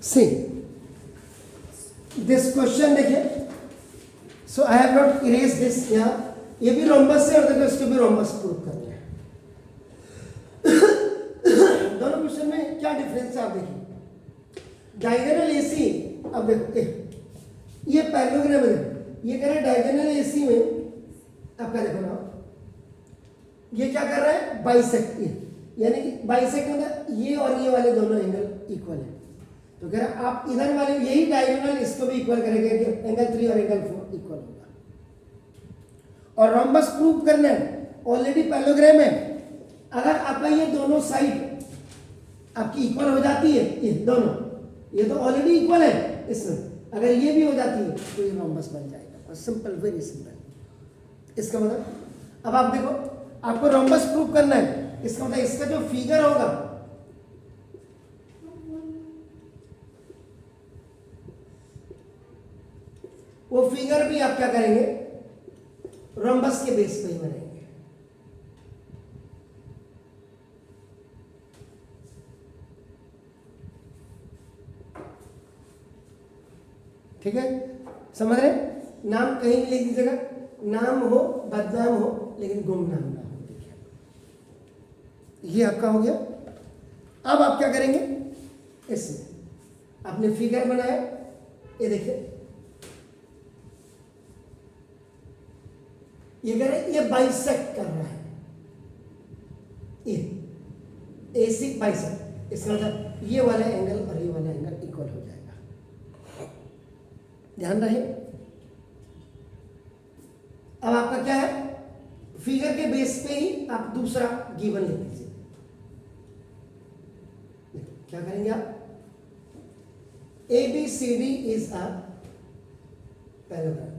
C this question देखिए, so I have not erase this, यहाँ ये भी रोम्बस है और देखो इसको भी रोम्बस प्रूव करना है। दोनों क्वेश्चन में क्या डिफरेंस है आप देखिए। डायगोनल एसी, अब देखो ये पैरेललोग्राम है, ये कह रहा है डायगोनल एसी में आपका देखो ना, ये क्या कर रहा है बाइसेक्ट, यानी कि बाइसेक्ट मतलब ये और ये वाले दोनों एंगल इक्वल है, तो कह रहा है आप इधर वाले यही डायगोनल इसको भी इक्वल करेंगे कि एंगल 3 और एंगल 4 इक्वल होगा। और रोम्बस प्रूव करना है, ऑलरेडी पैरेललोग्राम है, अगर आपका ये दोनों साइड आपकी इक्वल हो जाती है, ये दोनों, ये तो ऑलरेडी इक्वल है इसमें, अगर ये भी हो जाती है तो ये रोम्बस बन जाएगा। Simple, very simple. इसका मतलब अब आप देखो, आपको रोम्बस प्रूव करना है, इसका मतलब इसका जो फिगर होगा वो फिगर भी आप क्या करेंगे रोम्बस के बेस पे ही बनाएंगे। ठीक है, समझ रहे? नाम कहीं भी लिख दीजिएगा, नाम हो बदनाम हो लेकिन गुमनाम ना हो। देखिए ये आपका हो गया। अब आप क्या करेंगे, इसमें आपने फिगर बनाया, ये देखिए ये कह रहे ये बाइसेक्ट कर रहा है, ये एसी बाइसेक्ट, इसका मतलब ये वाला एंगल और ये वाला एंगल इक्वल हो जाएगा, ध्यान रहे। अब आपका क्या है, फिगर के बेस पे ही आप दूसरा गिवन लिख लीजिए। क्या करेंगे आप, ABCD is a parallelogram,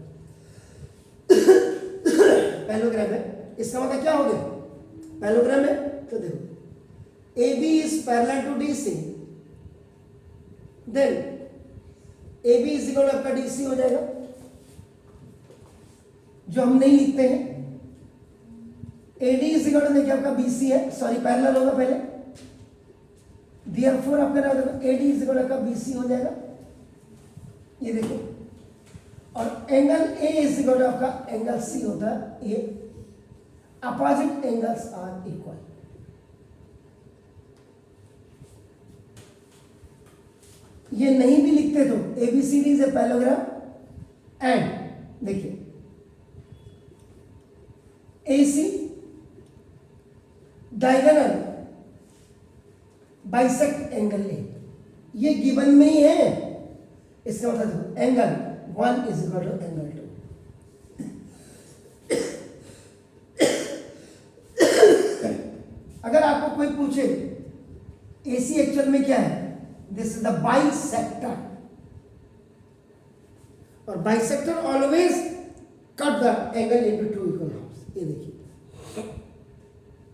parallelogram है, इसका मतलब क्या हो गया पैरेललोग्राम है, तो देखो AB is parallel to DC, then AB is equal आपका DC हो जाएगा, जो हम नहीं लिखते हैं। AD इज इक्वल देखिए आपका BC है, सॉरी पैरेलल होगा पहले, देयरफॉर आपका क्या होगा AD इज इक्वल आपका BC हो जाएगा, ये देखो। और एंगल A इज इक्वल आपका एंगल C होता है, ये अपोजिट एंगल्स आर इक्वल। ये नहीं भी लिखते तो ABCD is a parallelogram and देखिए AC diagonal bisect angle A, ये गिवन में ही है, इसका मतलब angle 1 is equal to angle 2। अगर आपको कोई पूछे AC एक्चुअल में क्या है, दिस इज द बाइसेक्टर, और bisector always cut the angle into two equal halves. ये देखिए,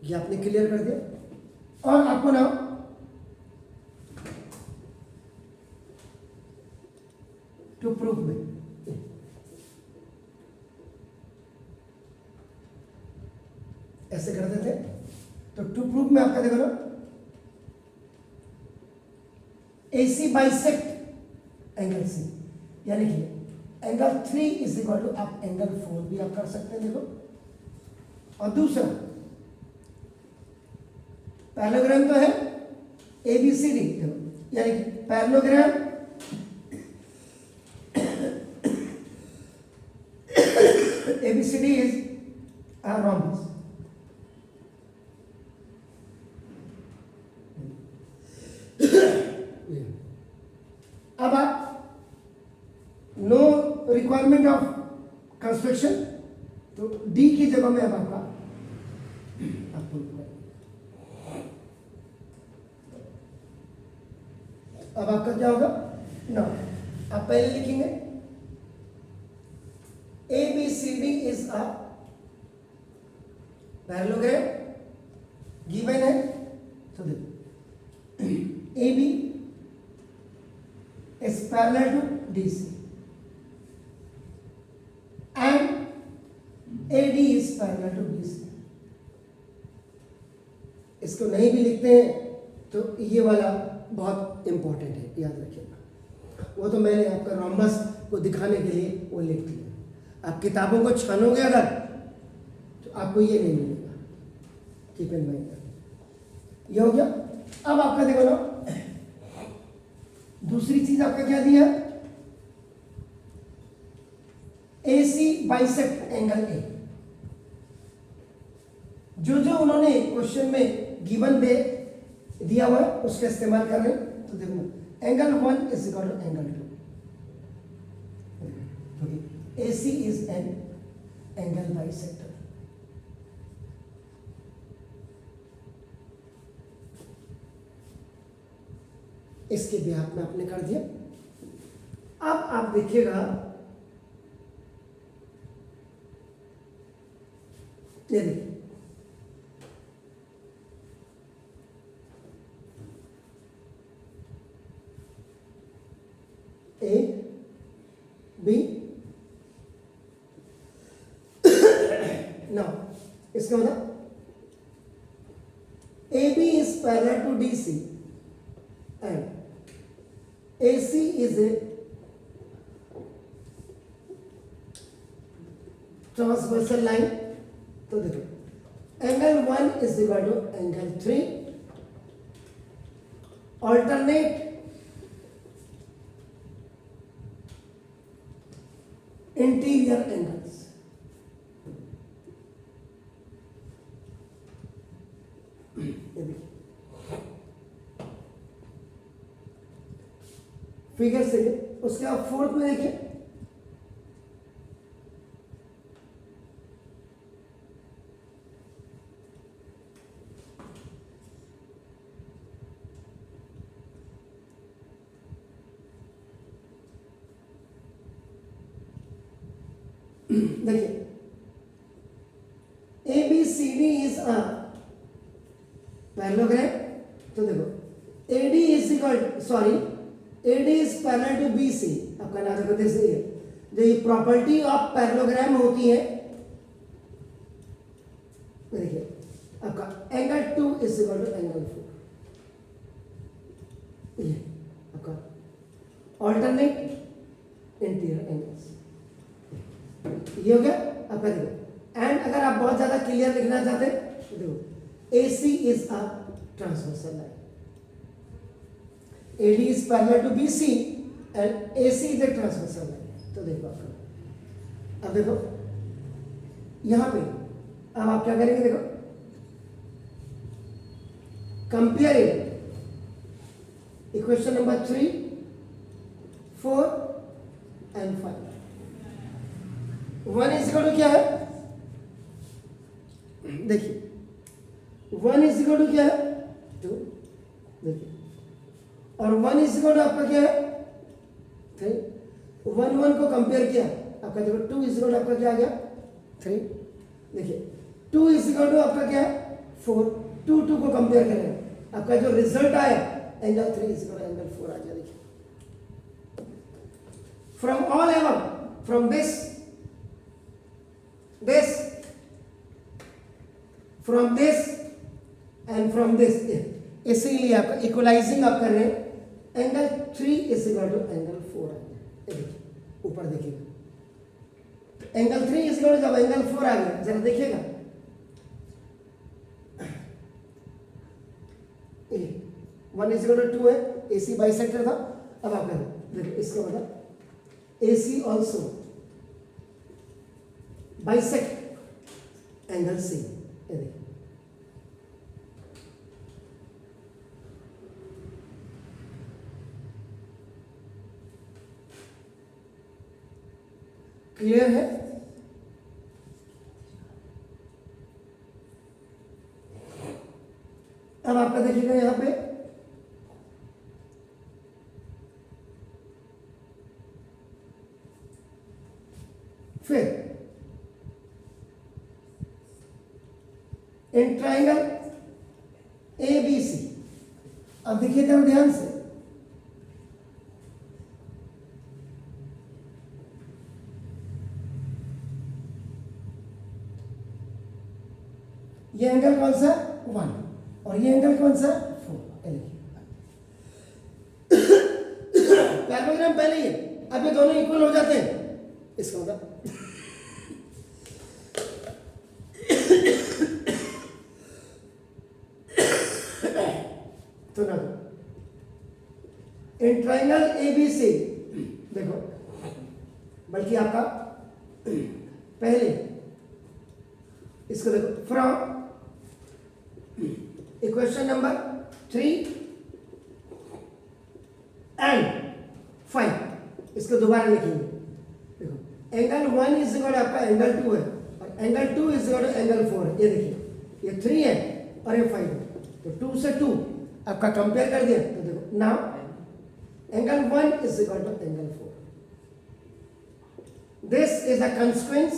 ये आपने क्लियर कर दिया। और आपको ना टू प्रूफ में ऐसे करते थे, तो टू प्रूफ में आपका देखो ना, AC बाइसेक्ट एंगल C, यानी कि एंगल 3 इज इक्वल टू आप एंगल 4 भी आप कर सकते हैं, देखो। और दूसरा पैरेललोग्राम तो है ABCD, यानी कि parallelogram ABCD is a rhombus। अब आप नो रिक्वायरमेंट ऑफ कंस्ट्रक्शन, तो D की जगह में अब आपका अब आपका क्या होगा ना, आप पहले लिखेंगे ABCD is a parallelogram, given है, तो देखो AB is parallel to DC and AD is parallel to BC। इसको नहीं भी लिखते हैं तो ये वाला बहुत इंपॉर्टेंट है, याद रखिएगा। वो तो मैंने आपका रोम्बस को दिखाने के लिए वो लिख दिया। आप किताबों को छानोगे अगर तो आपको ये नहीं मिलेगा। Keep in mind. ये हो गया। अब आपका देखो ना, दूसरी चीज आपका क्या दिया, AC बाइसेक्ट एंगल ए। जो जो उन्होंने क्वेश्चन में गिवन दे दिया हुआ है उसका इस्तेमाल कर रहे हैं। तो देखो angle 1 is equal to angle 2। AC is an angle bisector. इसके बेहात में आपने कर दिया। अब आप देखिएगा, ये देखिए A B। नाउ इसका मतलब AB is parallel to DC and AC is a transversal line। तो देखो angle 1 is equal to angle 3, alternate interior angles. Figure से उसके बाद फोर्थ में देखिए, देखिए ABCD इज अ पैरेललोग्राम। तो देखो AD is equal, sorry AD is parallel to BC। आपका ना देखो जैसे ये जो ये प्रॉपर्टी ऑफ पैरेललोग्राम होती है, देखिए आपका angle 2 is equal to angle 4। ये आपका ऑल्टरनेट इंटीरियर एंगल्स। ये हो गया आपका। देखो एंड अगर आप बहुत ज्यादा क्लियर लिखना चाहते हैं तो देखो AC is a transversal line, AD is parallel to BC and AC is a transversal line. तो देखो आपका, अब देखो यहां पे अब आप क्या करेंगे, देखो comparing equation number 3, 4 and 5। 1 is equal to क्या है, देखिए 1 इज इक्वल टू क्या है 2, देखिए, और 1 इज इक्वल टू आपका क्या है 3। 1 1 को कंपेयर किया, आपका देखो 2 इज इक्वल टू आपका क्या आ गया 3। देखिए 2 इज इक्वल टू आपका क्या है 4। 2 2 को कंपेयर करें, आपका जो रिजल्ट आया angle 3 is equal to angle 4 आ गया। देखिए from all ever, from this from this and from this, इसीलिए आपका इक्वलाइजिंग आप कर रहे हैं, angle 3 is equal to angle 4 आ गया। देखिए ऊपर देखिएगा, एंगल 3 इज इक्वल टू जब एंगल 4 आ गया, जरा देखिएगा 1 इज इक्वल टू 2 है, AC बाइसेक्टर था। अब आप देखो इसका मतलब AC also bisect angle C। Clear है? अब आपका देखिएगा यहां पे फिर इन ट्राइंगल ABC, अब देखिए जरा ध्यान से, ये एंगल कौन सा 1 और ये एंगल कौन सा 4। पैरेललोग्राम पहले ही है, अब ये दोनों इक्वल हो जाते हैं, इसका मतलब तो ना इन ट्राइंगल एबीसी देखो, बल्कि आपका पहले इसको देखो, फ्रॉम इक्वेशन नंबर 3 एंड 5, इसको दोबारा लिखेंगे। देखो एंगल 1 इज इक्वल आपका एंगल 2 है, और एंगल 2 इज इक्वल एंगल 4 है। ये देखिए, ये 3 है और ये 5 है, तो 2 से 2 आपका कंपेयर कर दिया, तो देखो now angle 1 is equal to angle 4। This is a consequence,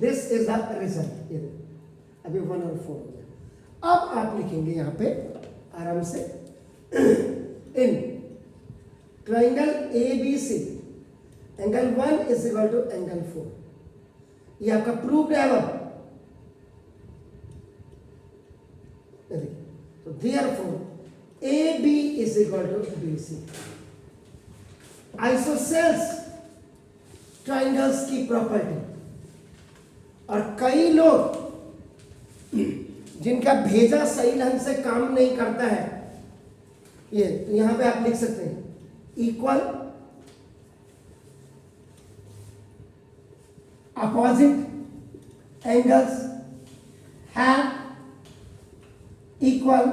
this is the result. ये अभी 1 और 4 हो गया। अब आप लिखेंगे यहां पे आराम से in triangle ABC angle 1 is equal to angle 4, ये आपका प्रूफ है। अब तो therefore AB is equal to BC। Isosceles triangles की प्रॉपर्टी, और कई लोग जिनका भेजा सही ढंग से काम नहीं करता है, ये तो यहां पे आप लिख सकते हैं equal opposite angles have equal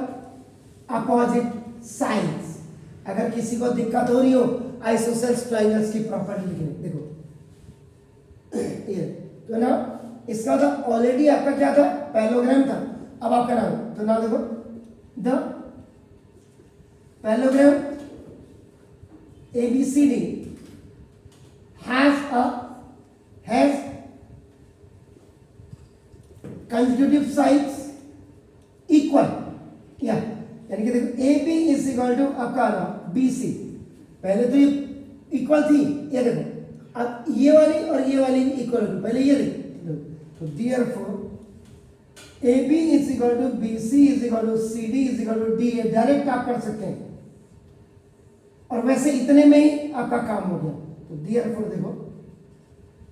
opposite sides। अगर किसी को दिक्कत हो रही हो आइसोसेल्स ट्राइंगल्स की प्रॉपर्टी लिखने, देखो ये तो ना, इसका तो ऑलरेडी आपका क्या था, पैरेललोग्राम था। अब आपका नाम तो ना देखो, the parallelogram ABCD has consecutive sides equal, क्या यानी कि देखो AB इज इक्वल टू आपका नाम BC, पहले तो ये इक्वल थी, ये देखो अब ये वाली और ये वाली इक्वल होगी, पहले ये देखो, तो therefore AB is equal to BC is equal to CD is equal to D, ये डायरेक्ट आप कर सकते हैं, और वैसे इतने में ही आपका काम हो गया। तो देयरफॉर देखो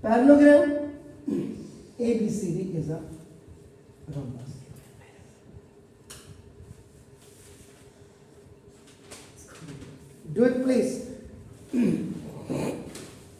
parallelogram ABCD is a rhombus। Do it please।